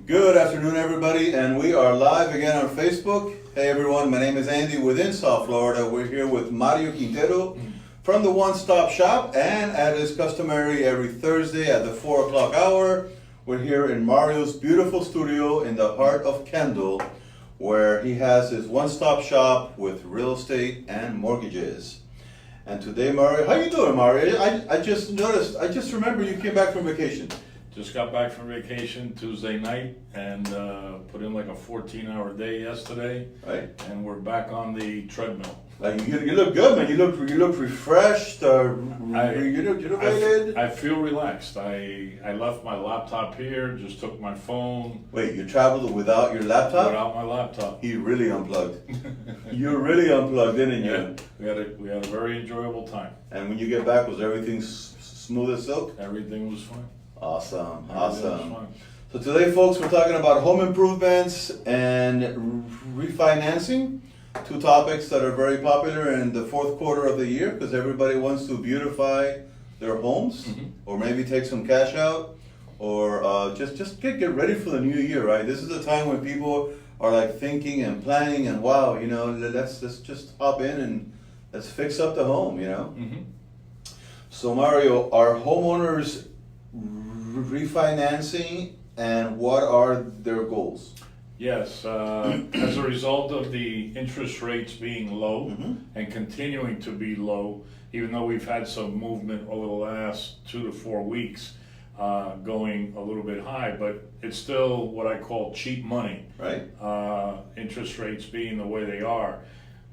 Good afternoon, everybody, and we are live again on Facebook. Hey, everyone, my name is Andy within South Florida. We're here with Mario Quintero from the One Stop Shop, and as is customary every Thursday at the 4 o'clock hour, we're here in Mario's beautiful studio in the heart of Kendall, where he has his one-stop shop with real estate and mortgages. And today, Mario, how you doing, Mario? I just noticed, I just remember you came back from vacation. Just got back from vacation Tuesday night and put in like a 14-hour day yesterday. Right. And we're back on the treadmill. Like you look good, man. You look refreshed. You look motivated. I feel relaxed. I left my laptop here. Just took my phone. Wait, you traveled without your laptop? Without my laptop. He really unplugged. You really unplugged, didn't you? Yeah, we had a very enjoyable time. And when you get back, was everything smooth as silk? Everything was fine. Awesome, Everything awesome. was fine. So today, folks, we're talking about home improvements and refinancing. Two topics that are very popular in the fourth quarter of the year because everybody wants to beautify their homes, or maybe take some cash out, or just get ready for the new year, right? This is the time when people are like thinking and planning and wow, you know, let's just hop in and let's fix up the home, you know. So Mario, are homeowners refinancing, and what are their goals? Yes, as a result of the interest rates being low and continuing to be low, even though we've had some movement over the last 2 to 4 weeks going a little bit high, but it's still what I call cheap money. Right. Interest rates being the way they are.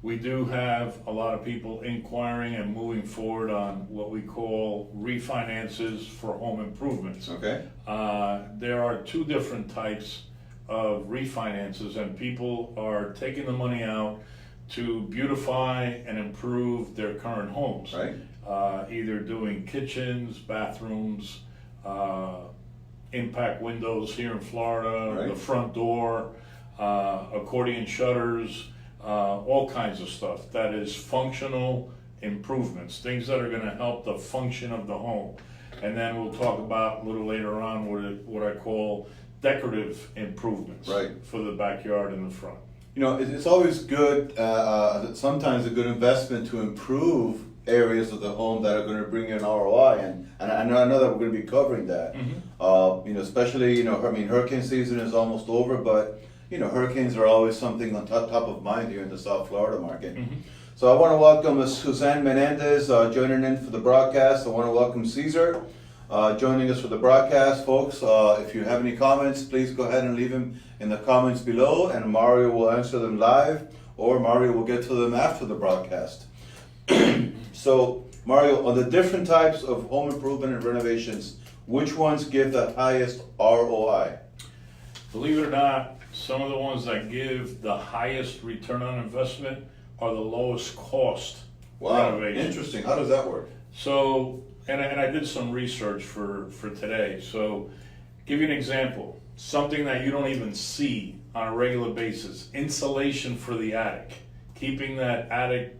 We do have a lot of people inquiring and moving forward on what we call refinances for home improvements. Okay. There are two different types of refinances, and people are taking the money out to beautify and improve their current homes. Right. Either doing kitchens, bathrooms, impact windows here in Florida, Right. the front door, accordion shutters, all kinds of stuff that is functional improvements, things that are going to help the function of the home. And then we'll talk about a little later on what I call decorative improvements, right, for the backyard and the front. You know, it's always good, sometimes a good investment to improve areas of the home that are going to bring in ROI, and I know that we're going to be covering that. You know, especially, you know, I mean, hurricane season is almost over, but you know, hurricanes are always something on top of mind here in the South Florida market. So I want to welcome Suzanne Menendez joining in for the broadcast. I want to welcome Caesar joining us for the broadcast, folks. If you have any comments, please go ahead and leave them in the comments below, and Mario will answer them live, or Mario will get to them after the broadcast. So, Mario, on the different types of home improvement and renovations, which ones give the highest ROI? Believe it or not, some of the ones that give the highest return on investment are the lowest cost renovations. Interesting. How does that work? So, and I did some research for today. So, give you an example. Something that you don't even see on a regular basis. Insulation for the attic. Keeping that attic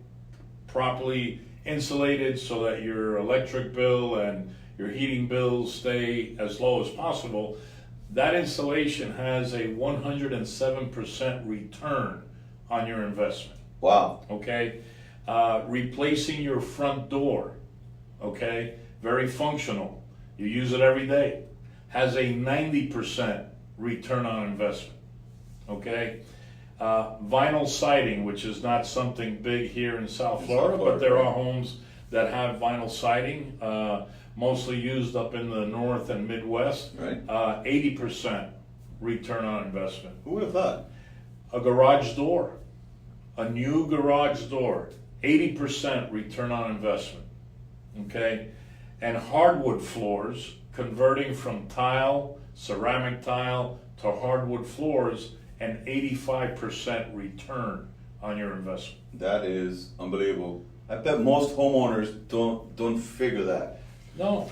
properly insulated so that your electric bill and your heating bills stay as low as possible. That insulation has a 107% return on your investment. Wow. Okay? Replacing your front door. Okay, very functional. You use it every day. Has a 90% return on investment. Okay, vinyl siding, which is not something big here in South Florida, but there are homes that have vinyl siding, mostly used up in the North and Midwest. Right. 80% return on investment. Who would have thought? A garage door, a new garage door, 80% return on investment. Okay, and hardwood floors, converting from tile, ceramic tile to hardwood floors, an 85% return on your investment. That is unbelievable. I bet most homeowners don't figure that. No,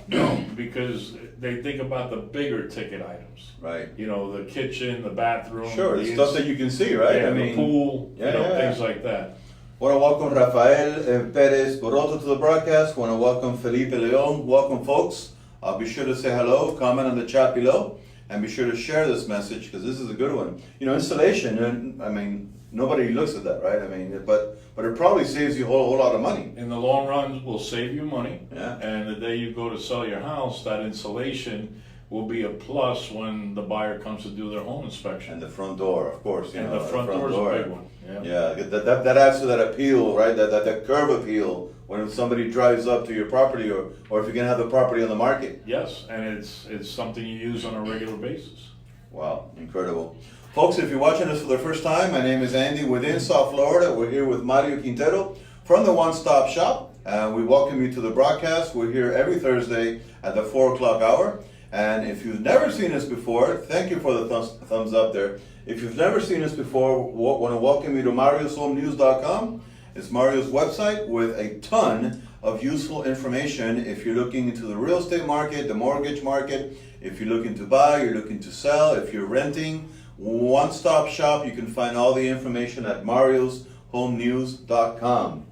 because they think about the bigger ticket items. Right. You know, the kitchen, the bathroom. Sure, the stuff that you can see, right? Yeah, I mean, the pool, things like that. Want to welcome Rafael Perez Boroto to the broadcast. Want to welcome Felipe Leon. Welcome, folks. Be sure to say hello, comment on the chat below. and be sure to share this message because this is a good one. You know, installation, and I mean, nobody looks at that, right? I mean, but it probably saves you a whole lot of money. In the long run, will save you money. Yeah. And the day you go to sell your house, that insulation will be a plus when the buyer comes to do their home inspection. And the front door, of course. You And know, the front door is a big one. Yeah. Yeah, that adds to that appeal, right? That curb appeal when somebody drives up to your property, or if you can have the property on the market. Yes, and it's something you use on a regular basis. Wow, incredible. Folks, if you're watching this for the first time, my name is Andy within South Florida. We're here with Mario Quintero from the One Stop Shop. We welcome you to the broadcast. We're here every Thursday at the 4 o'clock hour. And if you've never seen us before, thank you for the thumbs up there. If you've never seen us before, want to welcome you to marioshomenews.com. It's Mario's website with a ton of useful information if you're looking into the real estate market, the mortgage market, if you're looking to buy, you're looking to sell, if you're renting. One-stop shop. You can find all the information at marioshomenews.com.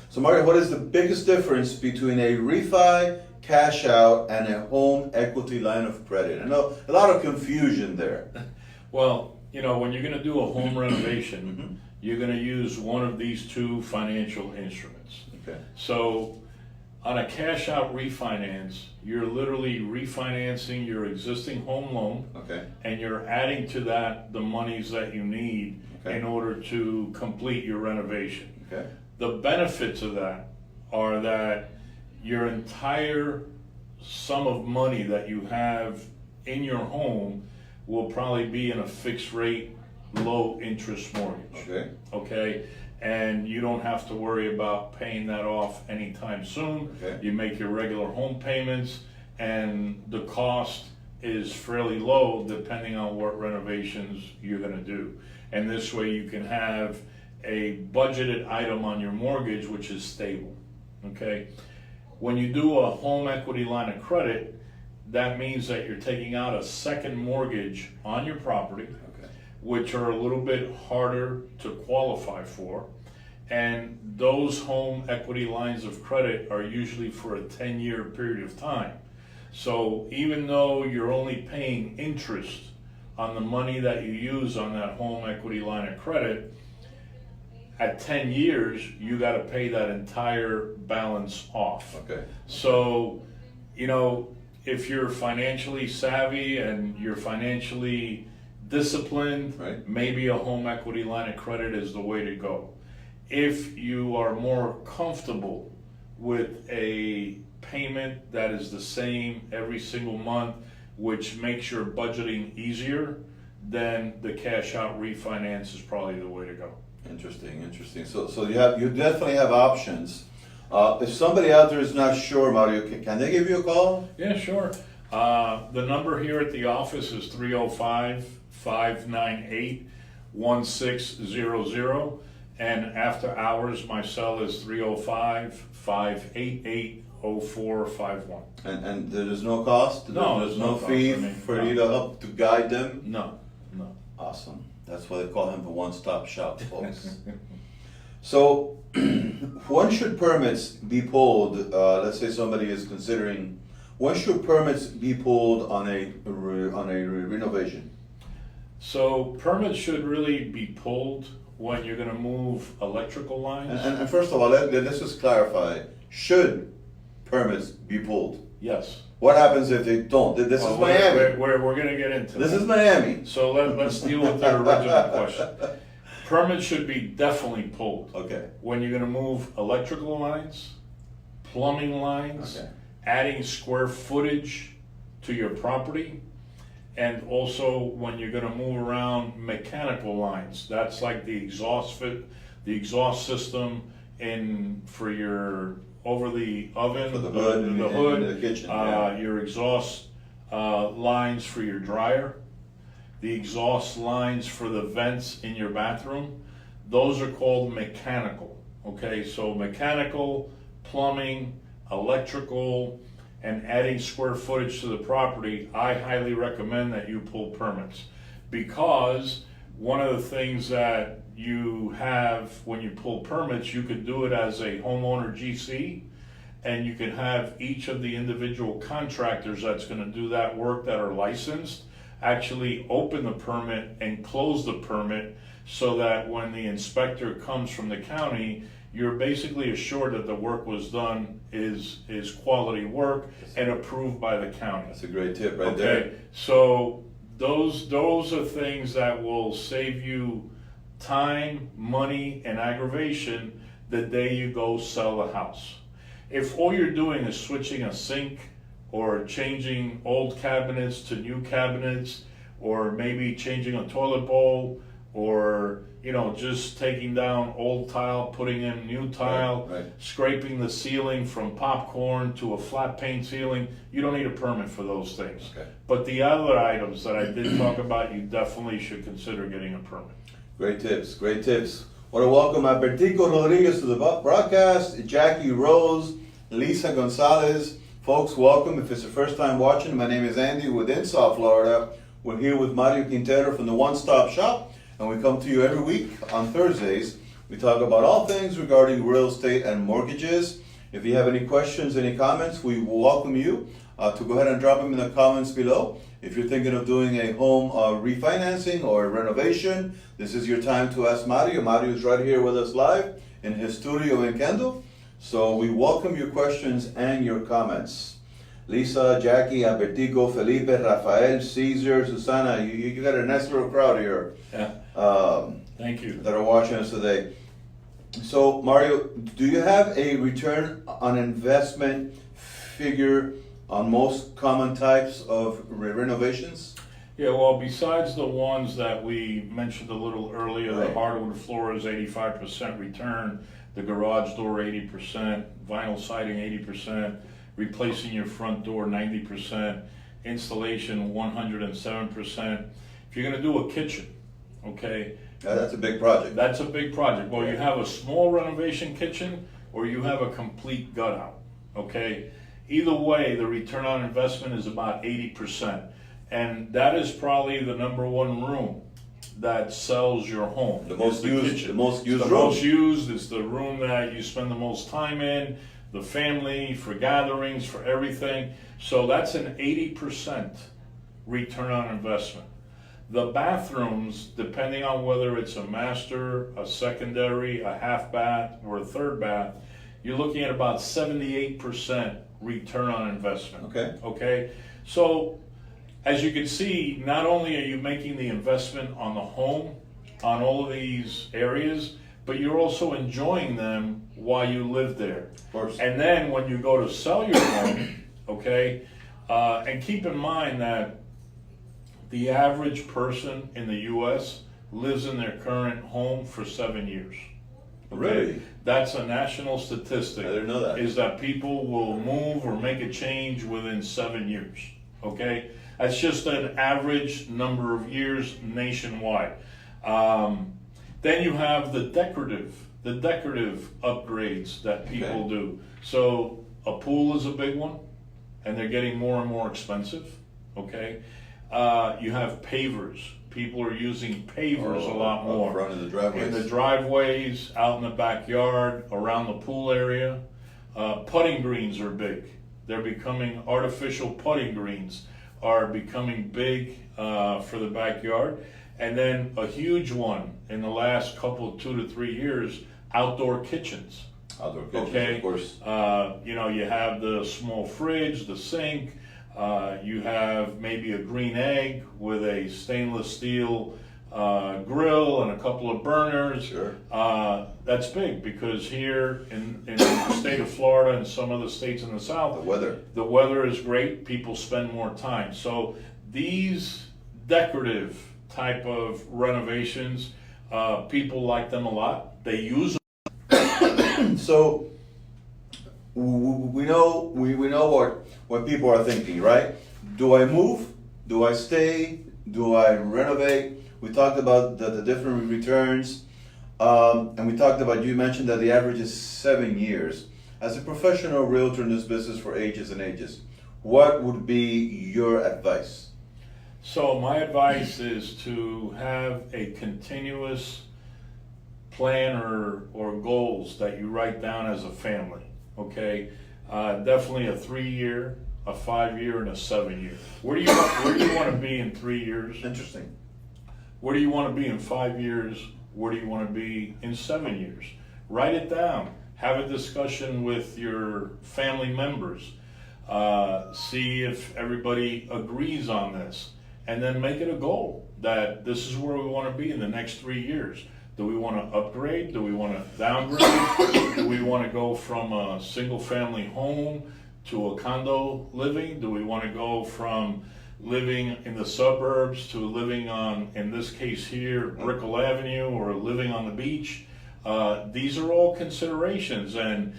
So Mario, what is the biggest difference between a refi, cash out, and a home equity line of credit? I know a lot of confusion there. Well, you know, when you're going to do a home renovation, you're going to use one of these two financial instruments. Okay. So on a cash out refinance, you're literally refinancing your existing home loan, Okay. and you're adding to that the monies that you need Okay. in order to complete your renovation. Okay. The benefits of that are that your entire sum of money that you have in your home will probably be in a fixed rate, low interest mortgage. Okay. Okay? And you don't have to worry about paying that off anytime soon. Okay. You make your regular home payments, and the cost is fairly low depending on what renovations you're going to do. And this way you can have a budgeted item on your mortgage which is stable. Okay? When you do a home equity line of credit, that means that you're taking out a second mortgage on your property, Okay. which are a little bit harder to qualify for. And those home equity lines of credit are usually for a 10-year period of time. So even though you're only paying interest on the money that you use on that home equity line of credit, at 10 years, you got to pay that entire balance off. Okay. So, you know, if you're financially savvy and you're financially disciplined, Right. maybe a home equity line of credit is the way to go. If you are more comfortable with a payment that is the same every single month, which makes your budgeting easier, then the cash out refinance is probably the way to go. Interesting. So you definitely have options. If somebody out there is not sure, Mario, can they give you a call? Yeah, sure. The number here at the office is 305-598-1600. And after hours, my cell is 305-588-0451. And there's no cost? No, There's no cost. fee I mean, for no. you to help to guide them? No. Awesome. That's why they call him the one-stop shop, folks. So, when should permits be pulled? Let's say somebody is considering, when should permits be pulled on a renovation? So permits should really be pulled when you're gonna move electrical lines. And first of all, let's just clarify, should permits be pulled? Yes. What happens if they don't? This is Miami. We're gonna get into This that. is Miami. So let's deal with the original question. Permits should be definitely pulled Okay. when you're gonna move electrical lines, plumbing lines, Okay. adding square footage to your property, and also when you're gonna move around mechanical lines. That's like the exhaust system for your over the oven, For the hood and the kitchen, yeah. your exhaust lines for your dryer, the exhaust lines for the vents in your bathroom. Those are called mechanical. Okay, so mechanical, plumbing, electrical, and adding square footage to the property, I highly recommend that you pull permits, because one of the things that you have when you pull permits, you could do it as a homeowner GC, and you can have each of the individual contractors that's gonna do that work that are licensed actually open the permit and close the permit, so that when the inspector comes from the county, you're basically assured that the work was done is quality work and approved by the county. That's a great tip right there. Okay, so those are things that will save you time, money, and aggravation the day you go sell the house. If all you're doing is switching a sink or changing old cabinets to new cabinets, or maybe changing a toilet bowl, or just taking down old tile, putting in new tile, Right. scraping the ceiling from popcorn to a flat paint ceiling, you don't need a permit for those things. Okay. But the other items that I did talk about, you definitely should consider getting a permit. Great tips, great tips. Want to welcome Albertico Rodriguez to the broadcast, Jackie Rose, Lisa Gonzalez. Folks, welcome. If it's your first time watching, my name is Andy with South Florida. We're here with Mario Quintero from the One Stop Shop, and we come to you every week on Thursdays. We talk about all things regarding real estate and mortgages. If you have any questions, any comments, we welcome you to go ahead and drop them in the comments below. If you're thinking of doing a home refinancing or renovation, this is your time to ask Mario. Mario is right here with us live in his studio in Kendall. So we welcome your questions and your comments. Lisa, Jackie, Albertico, Felipe, Rafael, Caesar, Susana, you got a nice little crowd here. Yeah. Thank you. That are watching us today. So Mario, do you have a return on investment figure on most common types of renovations? Yeah, well, besides the ones that we mentioned a little earlier, Right. The hardwood floor is 85% return, the garage door 80%, vinyl siding 80%, replacing your front door 90%, installation 107%. If you're gonna do a kitchen, okay? That's a big project. That's a big project. Well, you have a small renovation kitchen or you have a complete gut out, okay? Either way, the return on investment is about 80%. And that is probably the number one room that sells your home. The most used, kitchen. the most used The room. most used is the room that you spend the most time in, the family, for gatherings, for everything. So that's an 80% return on investment. The bathrooms, depending on whether it's a master, a secondary, a half bath, or a third bath, you're looking at about 78% return on investment. Okay. Okay? So, as you can see, not only are you making the investment on the home, on all of these areas, but you're also enjoying them while you live there. Of course. And then when you go to sell your home, okay, and keep in mind that the average person in the U.S. lives in their current home for 7 years. Okay? Really? That's a national statistic. I didn't know that. Is that people will move or make a change within 7 years. Okay? That's just an average number of years nationwide. Then you have the decorative upgrades that people do. So a pool is a big one, and they're getting more and more expensive. Okay? You have pavers. People are using pavers a lot more. Up front of the driveways. In the driveways, out in the backyard, around the pool area. Putting greens are big. They're becoming artificial putting greens are becoming big for the backyard. And then a huge one in the last 2 to 3 years, outdoor kitchens. Outdoor kitchens, Okay, of course. You have the small fridge, the sink. You have maybe a green egg with a stainless steel grill and a couple of burners. Sure. That's big because here in the state of Florida and some of the states in the south, The weather. the weather is great. People spend more time. So these decorative type of renovations, people like them a lot. They use them. So we know what people are thinking, right? Do I move? Do I stay? Do I renovate? We talked about the different returns, and we talked about, you mentioned that the average is 7 years. As a professional realtor in this business for ages and ages, what would be your advice? So my advice is to have a continuous plan or goals that you write down as a family, okay? Definitely a 3-year, a 5-year, and a 7-year. Where do you want to be in 3 years? Interesting. Where do you want to be in 5 years? Where do you want to be in 7 years? Write it down. Have a discussion with your family members. See if everybody agrees on this. And then make it a goal that this is where we want to be in the next 3 years. Do we want to upgrade? Do we want to downgrade? Do we want to go from a single family home to a condo living? Do we want to go from living in the suburbs to living on, in this case here, Brickell Avenue, or living on the beach? These are all considerations, and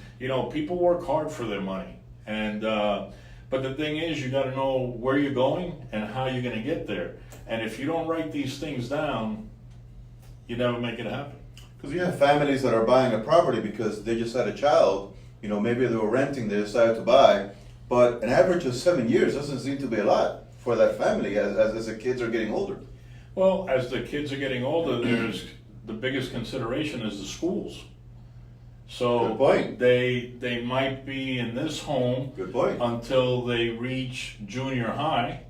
people work hard for their money. And but the thing is, you got to know where you're going and how you're going to get there. And if you don't write these things down, you never make it happen. Because you have families that are buying a property because they just had a child, maybe they were renting, they decided to buy, but an average of 7 years doesn't seem to be a lot for that family as the kids are getting older. Well, as the kids are getting older, there's the biggest consideration is the schools. So Good point. They might be in this home Good point. until they reach junior high,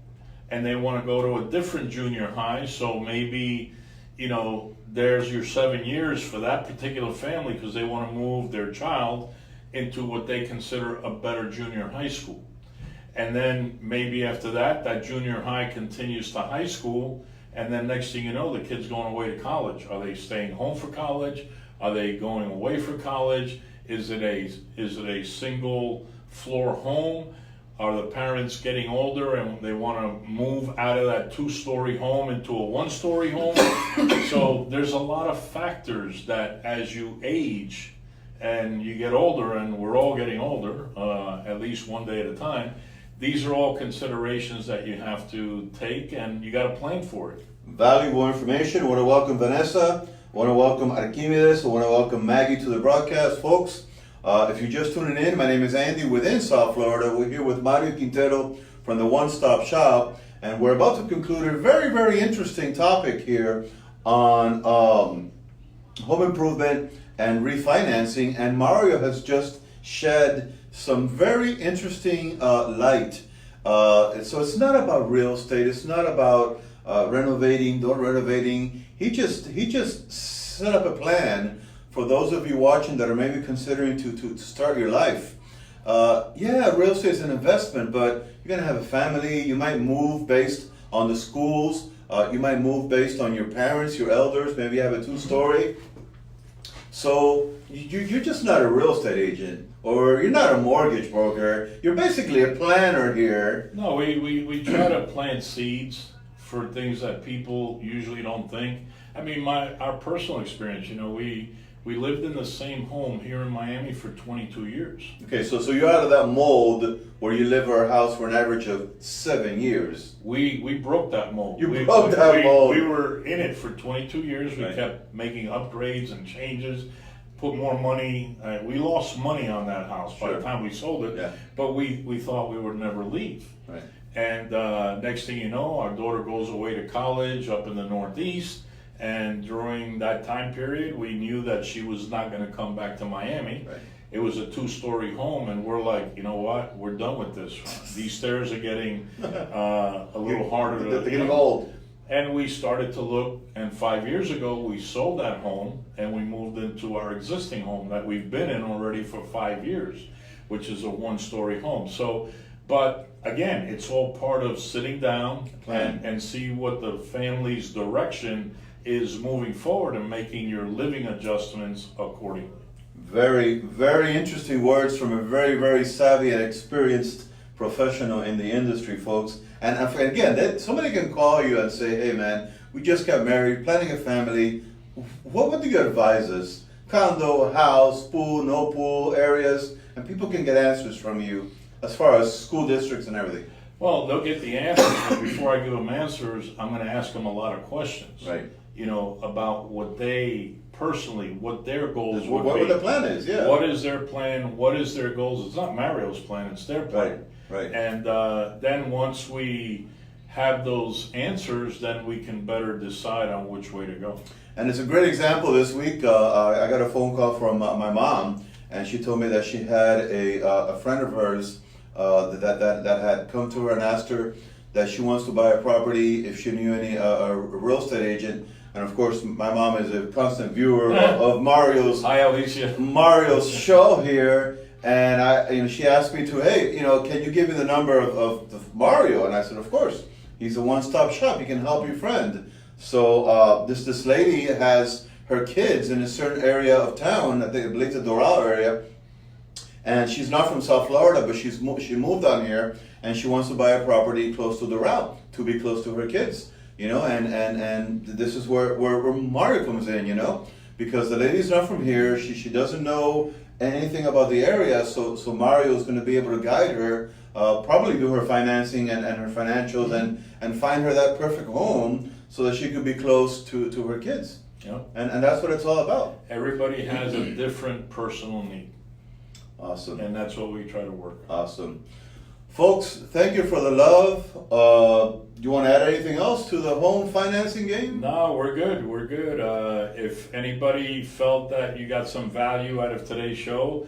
and they want to go to a different junior high. So maybe there's your 7 years for that particular family because they want to move their child into what they consider a better junior high school. And then maybe after that junior high continues to high school, and then next thing you know, the kid's going away to college. Are they staying home for college? Are they going away for college? Is it a single floor home? Are the parents getting older and they want to move out of that 2-story home into a 1-story home? So there's a lot of factors that as you age and you get older, and we're all getting older, at least one day at a time, these are all considerations that you have to take, and you got to plan for it. Valuable information. I want to welcome Vanessa. I want to welcome Archimedes. I want to welcome Maggie to the broadcast, folks. If you're just tuning in, my name is Andy within South Florida. We're here with Mario Quintero from the One Stop Shop, and we're about to conclude a very, very interesting topic here on home improvement and refinancing. And Mario has just shed some very interesting light. So it's not about real estate. It's not about renovating, don't renovating. He just set up a plan for those of you watching that are maybe considering to start your life. Yeah, real estate is an investment, but you're gonna have a family. You might move based on the schools. You might move based on your parents, your elders. Maybe you have a 2-story. So you're just not a real estate agent, or you're not a mortgage broker. You're basically a planner here. No, we try to plant seeds for things that people usually don't think. I mean, our personal experience, we lived in the same home here in Miami for 22 years. Okay, so you're out of that mold where you live in our house for an average of 7 years. We broke that mold. You broke that mold. We were in it for 22 years. We Right. kept making upgrades and changes, put more money. We lost money on that house by Sure. the time we sold it, Yeah. but we thought we would never leave. Right. And next thing you know, our daughter goes away to college up in the Northeast. And during that time period, we knew that she was not going to come back to Miami. Right. It was a 2-story home, and we're like, you know what? We're done with this. These stairs are getting a little harder to. They're getting old. And we started to look, and 5 years ago, we sold that home, and we moved into our existing home that we've been in already for 5 years, which is a 1-story home. So, but again, it's all part of sitting down and see what the family's direction is moving forward and making your living adjustments accordingly. Very, very interesting words from a very, very savvy and experienced professional in the industry, folks. And again, somebody can call you and say, hey man, we just got married, planning a family. What do you advise us? Condo, house, pool, no pool areas, and people can get answers from you as far as school districts and everything. Well, they'll get the answers, but before I give them answers, I'm going to ask them a lot of questions. Right. About what they personally, what their goals would What be. the plan is, yeah. What is their plan? What is their goals? It's not Mario's plan, it's their plan. Right. And then once we have those answers, then we can better decide on which way to go. And it's a great example this week. I got a phone call from my mom, and she told me that she had a friend of hers that had come to her and asked her that she wants to buy a property if she knew any a real estate agent. And of course, my mom is a constant viewer of Mario's Hi, Alicia. Mario's show here, and she asked me to, hey, can you give me the number of Mario? And I said, of course. He's a one-stop shop. He can help your friend. So this lady has her kids in a certain area of town. I believe the Doral area, and she's not from South Florida, but she moved down here, and she wants to buy a property close to Doral to be close to her kids. And this is where Mario comes in, because the lady's not from here. She doesn't know anything about the area, so Mario is going to be able to guide her, probably do her financing and her financials, and find her that perfect home so that she could be close to her kids. Yep. And that's what it's all about. Everybody has a different personal need. Awesome. And that's what we try to work on. Awesome. Folks, thank you for the love. Do you want to add anything else to the home financing game? No, we're good. We're good. If anybody felt that you got some value out of today's show,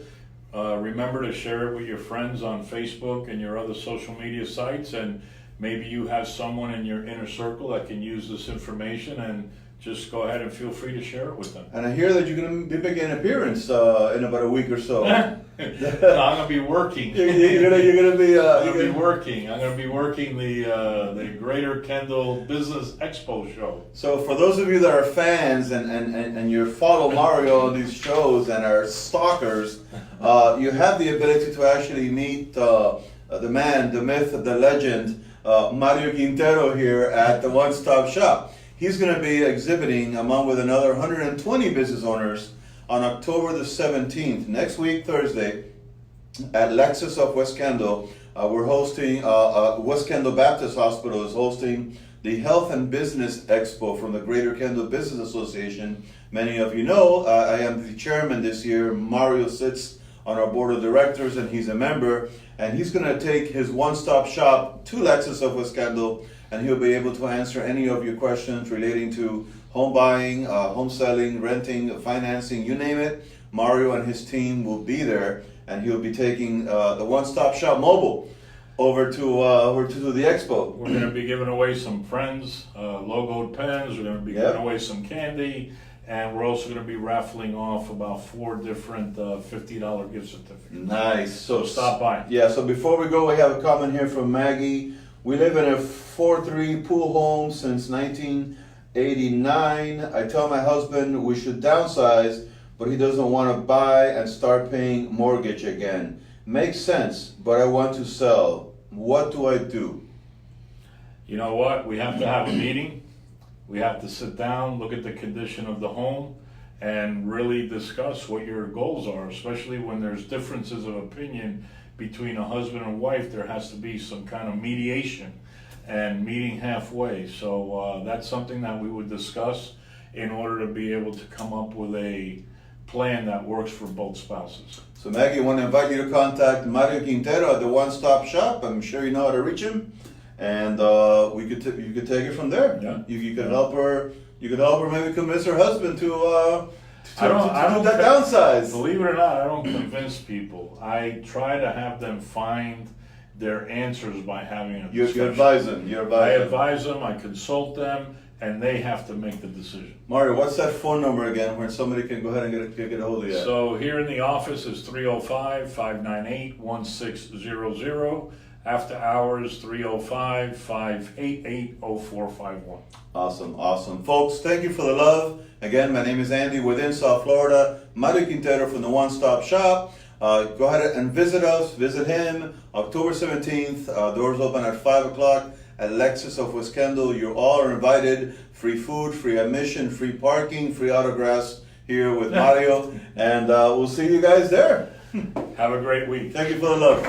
remember to share it with your friends on Facebook and your other social media sites. And maybe you have someone in your inner circle that can use this information, and just go ahead and feel free to share it with them. And I hear that you're going to be making an appearance in about a week or so. No, I'm going to be working. You're going to be. I'm going to be working. I'm going to be working the Greater Kendall Business Expo show. So for those of you that are fans and you follow Mario on these shows and are stalkers, you have the ability to actually meet the man, the myth, the legend, Mario Quintero here at the One Stop Shop. He's going to be exhibiting along with another 120 business owners on October the 17th, next week, Thursday, at Lexus of West Kendall. We're hosting, West Kendall Baptist Hospital is hosting the Health and Business Expo from the Greater Kendall Business Association. Many of you know I am the chairman this year. Mario sits on our board of directors and he's a member. And he's going to take his one-stop shop to Lexus of West Kendall, and he'll be able to answer any of your questions relating to home buying, home selling, renting, financing, you name it. Mario and his team will be there, and he'll be taking the one-stop shop mobile over to the expo. We're going to be giving away some friends, logoed pens. We're going to be giving away some candy, and we're also going to be raffling off about 4 different $50 gift certificates. Nice. So stop by. Yeah. So before we go, we have a comment here from Maggie. We live in a 4-3 pool home since 1989. I tell my husband we should downsize, but he doesn't want to buy and start paying mortgage again. Makes sense, but I want to sell. What do I do? You know what? We have to have a meeting. We have to sit down, look at the condition of the home, and really discuss what your goals are, especially when there's differences of opinion between a husband and wife. There has to be some kind of mediation and meeting halfway. So that's something that we would discuss in order to be able to come up with a plan that works for both spouses. So Maggie, I want to invite you to contact Mario Quintero at the One Stop Shop. I'm sure you know how to reach him, and you could take it from there. Yeah. You could help her. You could help her maybe convince her husband to I don't downsize. Believe it or not, I don't convince people. I try to have them find their answers by having a discussion. You advise them. I advise them, I consult them, and they have to make the decision. Mario, what's that phone number again where somebody can go ahead and get a hold of you? So here in the office is 305-598-1600. After hours, 305-588-0451. Awesome. Folks, thank you for the love. Again, my name is Andy within South Florida. Mario Quintero from the One Stop Shop. Go ahead and visit us, visit him. October 17th, doors open at 5 o'clock at Lexus of West Kendall. You all are invited. Free food, free admission, free parking, free autographs here with Mario. And we'll see you guys there. Have a great week. Thank you for the love.